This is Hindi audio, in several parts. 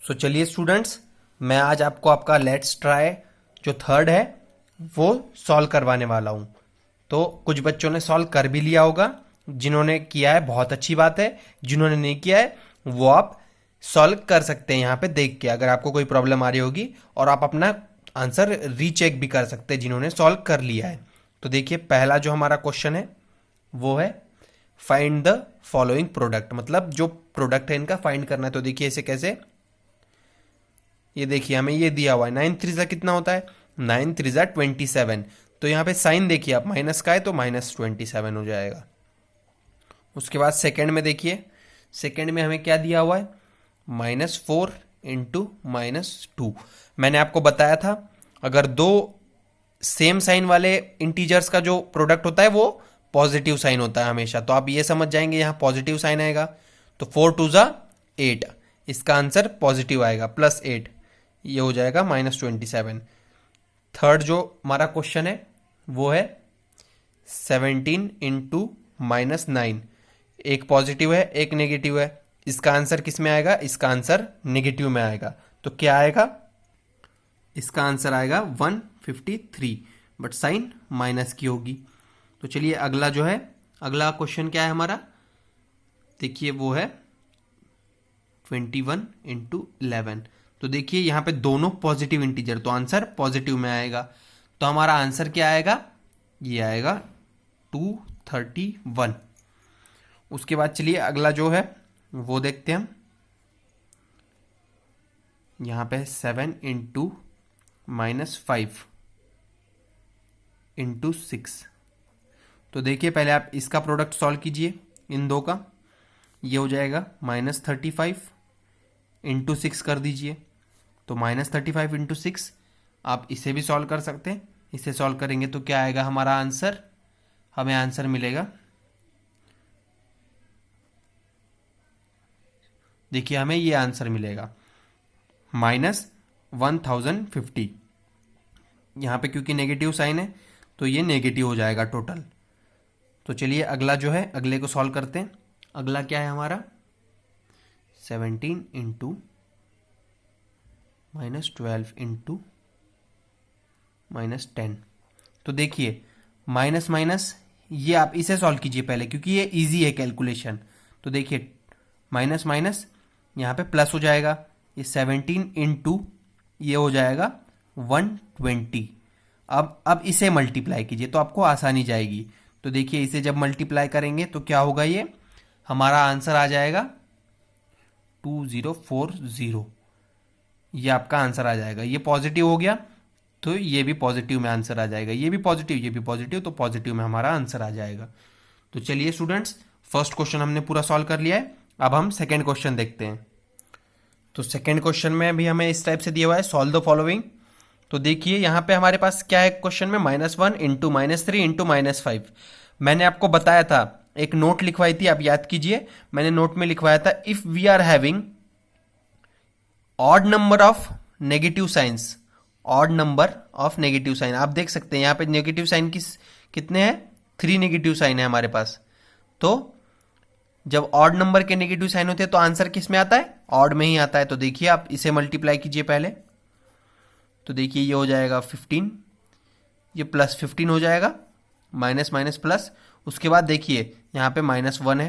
सो चलिए स्टूडेंट्स, मैं आज आपको आपका लेट्स ट्राई जो थर्ड है वो सॉल्व करवाने वाला हूँ। तो कुछ बच्चों ने सॉल्व कर भी लिया होगा, जिन्होंने किया है बहुत अच्छी बात है, जिन्होंने नहीं किया है वो आप सॉल्व कर सकते हैं यहाँ पे देख के। अगर आपको कोई प्रॉब्लम आ रही होगी और आप अपना आंसर रीचेक भी कर सकते हैं जिन्होंने सॉल्व कर लिया है। तो देखिए, पहला जो हमारा क्वेश्चन है वो है फाइंड द फॉलोइंग प्रोडक्ट, मतलब जो प्रोडक्ट है इनका फाइंड करना है। तो देखिए इसे कैसे, ये देखिए हमें ये दिया हुआ है 9 3 कितना होता है, 9 3 27। तो यहाँ पे साइन देखिए आप, माइनस का है तो -27 हो जाएगा। उसके बाद सेकंड में देखिए, सेकंड में हमें क्या दिया हुआ है, -4 इंटू -2। मैंने आपको बताया था अगर दो सेम साइन वाले इंटीजर्स का जो प्रोडक्ट होता है वो पॉजिटिव साइन होता है हमेशा। तो आप ये समझ जाएंगे यहाँ पॉजिटिव साइन आएगा, तो 4 2 8, इसका आंसर पॉजिटिव आएगा, +8 ये हो जाएगा -27। थर्ड जो हमारा क्वेश्चन है वो है 17 इंटू -9, एक पॉजिटिव है एक नेगेटिव है, इसका आंसर किस में आएगा, इसका आंसर नेगेटिव में आएगा। तो क्या आएगा, इसका आंसर आएगा 153, बट साइन माइनस की होगी। तो चलिए अगला जो है, अगला क्वेश्चन क्या है हमारा, देखिए वो है 21 इंटू 11। तो देखिए यहाँ पे दोनों पॉजिटिव इंटीजर, तो आंसर पॉजिटिव में आएगा। तो हमारा आंसर क्या आएगा, ये आएगा 231। उसके बाद चलिए अगला जो है वो देखते हैं हम। यहाँ पे 7 इंटू -5 इंटू 6। तो देखिए पहले आप इसका प्रोडक्ट सॉल्व कीजिए इन दो का, ये हो जाएगा -35 इंटू 6 कर दीजिए। तो -35 इंटू 6, आप इसे भी सॉल्व कर सकते हैं। इसे सॉल्व करेंगे तो क्या आएगा हमारा आंसर, हमें आंसर मिलेगा, देखिए हमें ये आंसर मिलेगा -1050। यहाँ पे क्योंकि नेगेटिव साइन है तो ये नेगेटिव हो जाएगा टोटल। तो चलिए अगला जो है, अगले को सॉल्व करते हैं। अगला क्या है हमारा, 17 इंटू -12 इंटू -10। तो देखिए माइनस माइनस, ये आप इसे सॉल्व कीजिए पहले क्योंकि ये इजी है कैलकुलेशन। तो देखिए माइनस माइनस यहाँ पे प्लस हो जाएगा, ये 17 इंटू ये हो जाएगा 120। अब इसे मल्टीप्लाई कीजिए तो आपको आसानी जाएगी। तो देखिए इसे जब मल्टीप्लाई करेंगे तो क्या होगा, ये हमारा आंसर आ जाएगा 2040, ये आपका आंसर आ जाएगा। ये पॉजिटिव हो गया तो ये भी पॉजिटिव में आंसर आ जाएगा, ये भी पॉजिटिव ये भी पॉजिटिव, तो पॉजिटिव में हमारा आंसर आ जाएगा। तो चलिए स्टूडेंट्स, फर्स्ट क्वेश्चन हमने पूरा सॉल्व कर लिया है। अब हम सेकेंड क्वेश्चन देखते हैं। तो सेकेंड क्वेश्चन में भी हमें इस टाइप से दिया हुआ है, सॉल्व द फॉलोइंग। तो देखिए यहाँ पे हमारे पास क्या है क्वेश्चन में, -1 इंटू -3 इंटू -5। मैंने आपको बताया था, एक नोट लिखवाई थी, आप याद कीजिए, मैंने नोट में लिखवाया था, if we are having odd number of negative signs, odd number of negative sign. आप देख सकते हैं यहाँ पे नेगेटिव साइन कितने हैं, 3 नेगेटिव साइन है हमारे पास। तो जब ऑड नंबर के नेगेटिव साइन होते हैं तो आंसर किस में आता है, ऑड में ही आता है। तो देखिए आप इसे मल्टीप्लाई कीजिए पहले, तो देखिए ये हो जाएगा 15, ये +15 हो जाएगा, माइनस माइनस प्लस। उसके बाद देखिए यहाँ पे -1 है,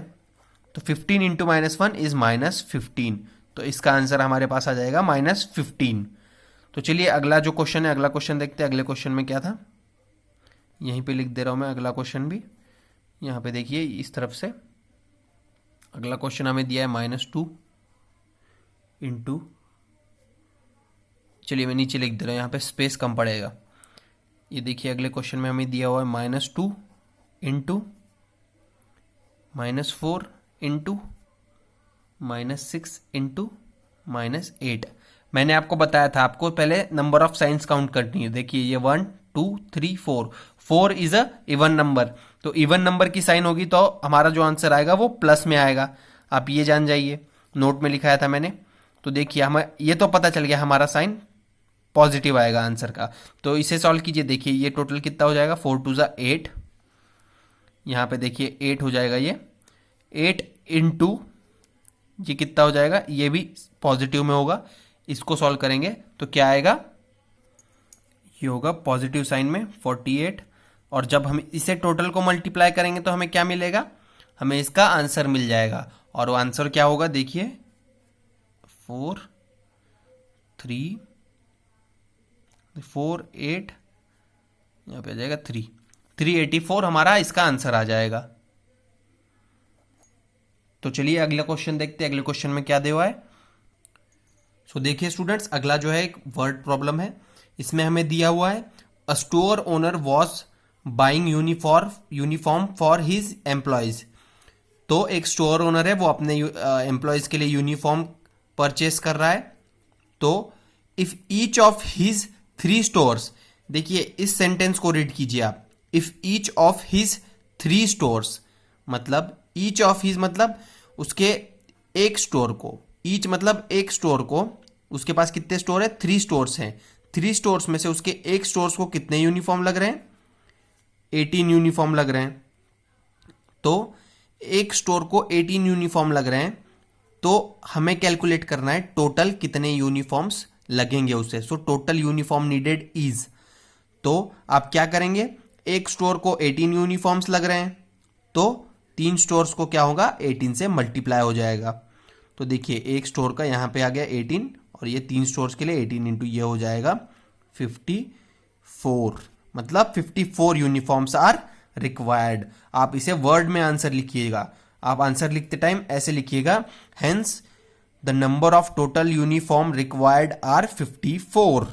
तो 15 इंटू -1 इज -15। तो इसका आंसर हमारे पास आ जाएगा -15। तो चलिए अगला जो क्वेश्चन है, अगला क्वेश्चन देखते हैं। अगले क्वेश्चन में क्या था, यहीं पे लिख दे रहा हूं मैं अगला क्वेश्चन भी। यहाँ पे देखिए इस तरफ से अगला क्वेश्चन हमें दिया है -2 इंटू, चलिए मैं नीचे लिख दे रहा हूँ, यहाँ पे स्पेस कम पड़ेगा। ये देखिए अगले क्वेश्चन में हमें दिया हुआ है -2 इंटू -4 इंटू -6 इंटू -8। मैंने आपको बताया था आपको पहले नंबर ऑफ साइंस काउंट करनी है। देखिए ये 1 2 3 4 इज अ इवन नंबर, तो इवन नंबर की साइन होगी तो हमारा जो आंसर आएगा वो प्लस में आएगा। आप ये जान जाइए, नोट में लिखाया था मैंने। तो देखिए हमें ये तो पता चल गया हमारा साइन पॉजिटिव आएगा आंसर का। तो इसे सॉल्व कीजिए, देखिए ये टोटल कितना हो जाएगा, 4 2 8, यहाँ पे देखिए 8 हो जाएगा, ये 8 इंटू ये कितना हो जाएगा, ये भी पॉजिटिव में होगा, इसको सॉल्व करेंगे तो क्या आएगा, ये होगा पॉजिटिव साइन में 48, और जब हम इसे टोटल को मल्टीप्लाई करेंगे तो हमें क्या मिलेगा, हमें इसका आंसर मिल जाएगा। और वो आंसर क्या होगा, देखिए 4 3 4 8, यहाँ पे आ जाएगा 384 हमारा इसका आंसर आ जाएगा। तो चलिए अगला क्वेश्चन देखते हैं, अगले क्वेश्चन में क्या दिया हुआ है। सो देखिए स्टूडेंट्स, अगला जो है एक वर्ड प्रॉब्लम है। इसमें हमें दिया हुआ है a store owner was buying uniform for his employees. तो एक स्टोर ओनर है, वो अपने एम्प्लॉयज के लिए यूनिफॉर्म परचेस कर रहा है। तो if each of his 3 stores, देखिए इस सेंटेंस को रीड कीजिए आप, if each of his 3 stores, मतलब ईच ऑफ हिज मतलब उसके एक स्टोर को, ईच मतलब एक स्टोर को, उसके पास कितने स्टोर है, 3 स्टोर्स हैं। 3 स्टोर्स में से उसके एक स्टोर्स को कितने यूनिफॉर्म लग रहे हैं, 18 यूनिफॉर्म लग रहे हैं। तो एक स्टोर को 18 यूनिफॉर्म लग रहे हैं, तो हमें कैलकुलेट करना है टोटल कितने यूनिफॉर्म्स लगेंगे उसे। So total uniform needed is, तो आप क्या करेंगे, एक स्टोर को 18 यूनिफॉर्म्स लग रहे हैं, तो 3 स्टोर्स को क्या होगा, 18 से मल्टीप्लाई हो जाएगा। तो देखिए एक स्टोर का यहाँ पे आ गया 18, और ये 3 स्टोर्स के लिए 18 इंटू ये हो जाएगा 54, मतलब 54 यूनिफॉर्म्स आर रिक्वायर्ड। आप इसे वर्ड में आंसर लिखिएगा, आप आंसर लिखते टाइम ऐसे लिखिएगा, hence the number of total uniform required are 54।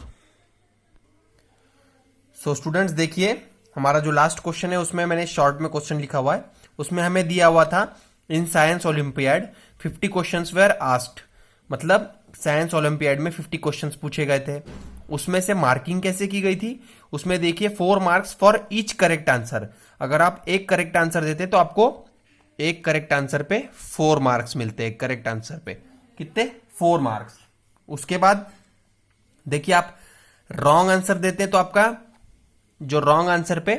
So students देखिए, हमारा जो लास्ट क्वेश्चन है उसमें मैंने शॉर्ट में क्वेश्चन लिखा हुआ है। उसमें हमें दिया हुआ था in science olympiad 50 questions were asked, मतलब साइंस ओलंपियाड में 50 क्वेश्चंस पूछे गए थे। उसमें से मार्किंग कैसे की गई थी, उसमें देखिए 4 marks for each correct answer. अगर आप एक करेक्ट आंसर देते तो आपको एक करेक्ट आंसर पे 4 मार्क्स मिलते हैं, करेक्ट आंसर पे कितने, 4 मार्क्स। उसके बाद देखिए आप रॉन्ग आंसर देते हैं तो आपका जो रॉन्ग आंसर पे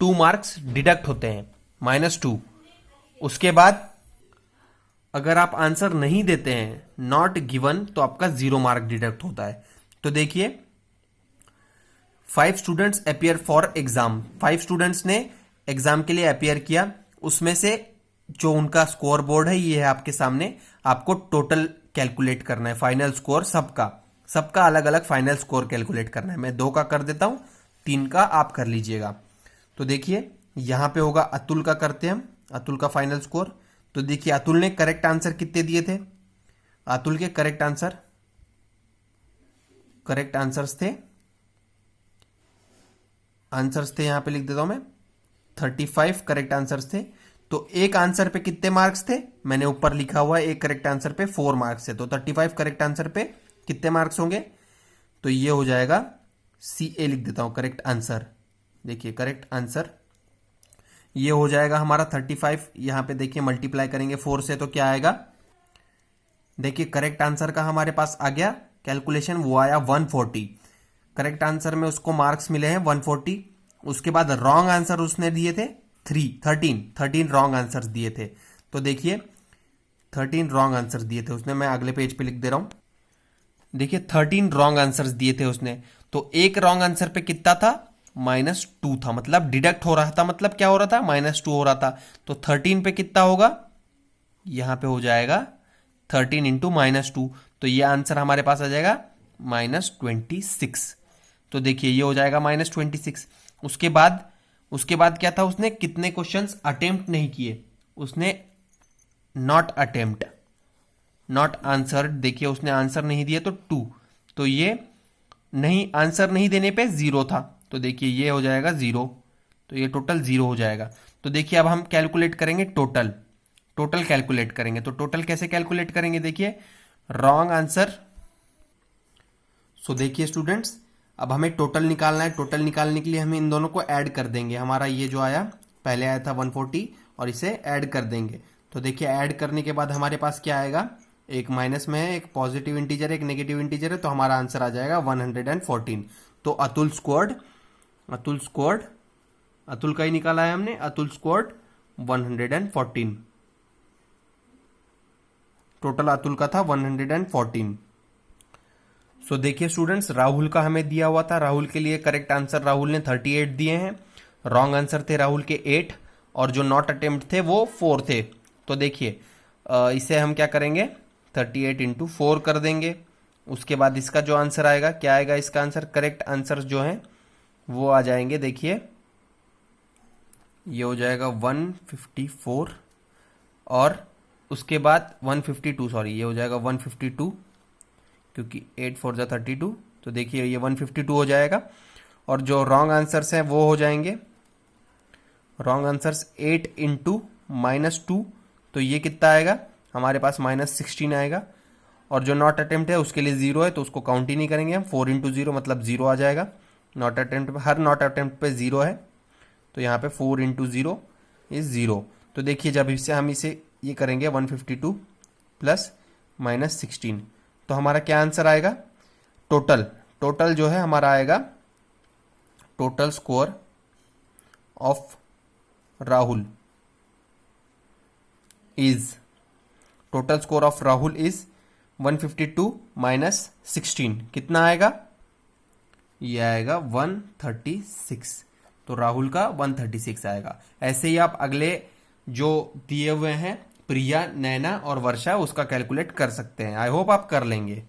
2 मार्क्स डिडक्ट होते हैं, -2। उसके बाद अगर आप आंसर नहीं देते हैं, नॉट गिवन, तो आपका 0 मार्क डिडक्ट होता है। तो देखिए 5 students appear for exam, 5 students ने एग्जाम के लिए अपियर किया। उसमें से जो उनका स्कोर बोर्ड है ये है आपके सामने, आपको टोटल कैलकुलेट करना है, फाइनल स्कोर सबका अलग अलग फाइनल स्कोर कैलकुलेट करना है। मैं 2 का कर देता हूं, 3 का आप कर लीजिएगा। तो देखिए यहां पे होगा अतुल का, करते हैं हम अतुल का फाइनल स्कोर। तो देखिए अतुल ने करेक्ट आंसर कितने दिए थे, अतुल के करेक्ट आंसर्स थे यहां पे लिख देता हूं मैं, 35 करेक्ट आंसर्स थे। तो एक आंसर पे कितने मार्क्स थे, मैंने ऊपर लिखा हुआ है एक करेक्ट आंसर पे 4 मार्क्स है, तो 35 करेक्ट आंसर पे कितने मार्क्स होंगे, तो ये हो जाएगा CA लिख देता हूं करेक्ट आंसर। देखिए करेक्ट आंसर ये हो जाएगा हमारा 35, यहां पे देखिए मल्टीप्लाई करेंगे 4 से तो क्या आएगा, देखिए करेक्ट आंसर का हमारे पास आ गया कैलकुलेशन, वो आया 140। करेक्ट आंसर में उसको मार्क्स मिले हैं 140। उसके बाद रॉन्ग आंसर उसने दिए थे 13 रॉन्ग आंसर दिए थे। तो देखिए 13 रॉन्ग आंसर दिए थे उसने, मैं अगले पेज पे लिख दे रहा हूं। देखिए 13 रॉन्ग आंसर दिए थे उसने, तो एक रॉन्ग आंसर पे कितना था, -2 था, मतलब डिडक्ट हो रहा था, मतलब क्या हो रहा था, -2 हो रहा था। तो 13 पे कितना होगा, यहां पे हो जाएगा 13 इंटू -2, तो ये आंसर हमारे पास आ जाएगा -26। तो देखिए ये हो जाएगा -26। उसके बाद क्या था, उसने कितने क्वेश्चंस अटेम्प्ट नहीं किए, उसने नॉट अटेम्प्ट, नॉट आंसर, देखिए उसने आंसर नहीं दिया तो 2, तो ये नहीं, आंसर नहीं देने पे 0 था, तो देखिए ये हो जाएगा 0, तो ये टोटल 0 हो जाएगा। तो देखिए अब हम कैलकुलेट करेंगे टोटल कैलकुलेट करेंगे। तो टोटल कैसे कैलकुलेट करेंगे, देखिए रॉन्ग आंसर। सो देखिए स्टूडेंट्स, अब हमें टोटल निकालना है। टोटल निकालने के लिए हम इन दोनों को ऐड कर देंगे। हमारा ये जो आया, पहले आया था 140, और इसे ऐड कर देंगे। तो देखिए ऐड करने के बाद हमारे पास क्या आएगा, एक माइनस में है, एक पॉजिटिव इंटीजर है, एक नेगेटिव इंटीजर है, तो हमारा आंसर आ जाएगा 114। तो अतुल का ही निकाला है हमने, अतुल स्कोर्ड 114, टोटल अतुल का था 114। सो देखिए स्टूडेंट्स, राहुल का हमें दिया हुआ था, राहुल के लिए करेक्ट आंसर राहुल ने 38 दिए हैं, रॉन्ग आंसर थे राहुल के 8, और जो नॉट अटेम्प्ट थे वो 4 थे। तो देखिए इसे हम क्या करेंगे, 38 इंटू 4 कर देंगे। उसके बाद इसका जो आंसर आएगा, क्या आएगा इसका आंसर, करेक्ट आंसर जो है वो आ जाएंगे, देखिए ये हो जाएगा 154, और उसके बाद 152, सॉरी ये हो जाएगा 152, क्योंकि 8 4 जा 32, तो देखिए ये 152 हो जाएगा। और जो रॉन्ग आंसर्स हैं वो हो जाएंगे, रॉन्ग आंसर्स 8 इंटू -2, तो ये कितना आएगा हमारे पास, -16 आएगा। और जो नॉट अटेम्प्ट है उसके लिए 0 है, तो उसको काउंट ही नहीं करेंगे हम, 4 इंटू 0 मतलब 0 आ जाएगा। नॉट अटेम्प्ट पे, हर नॉट अटेम्प्ट पे 0 है, तो यहाँ पे 4 इंटू 0 इज 0। तो देखिए जब इससे हम इसे ये करेंगे 152 प्लस -16, तो हमारा क्या आंसर आएगा, टोटल टोटल जो है हमारा आएगा, total score of Rahul is, total score of Rahul is 152 -16, कितना आएगा, ये आएगा 136। तो राहुल का 136 आएगा। ऐसे ही आप अगले जो दिए हुए हैं प्रिया, नैना और वर्षा, उसका कैलकुलेट कर सकते हैं। आई होप आप कर लेंगे।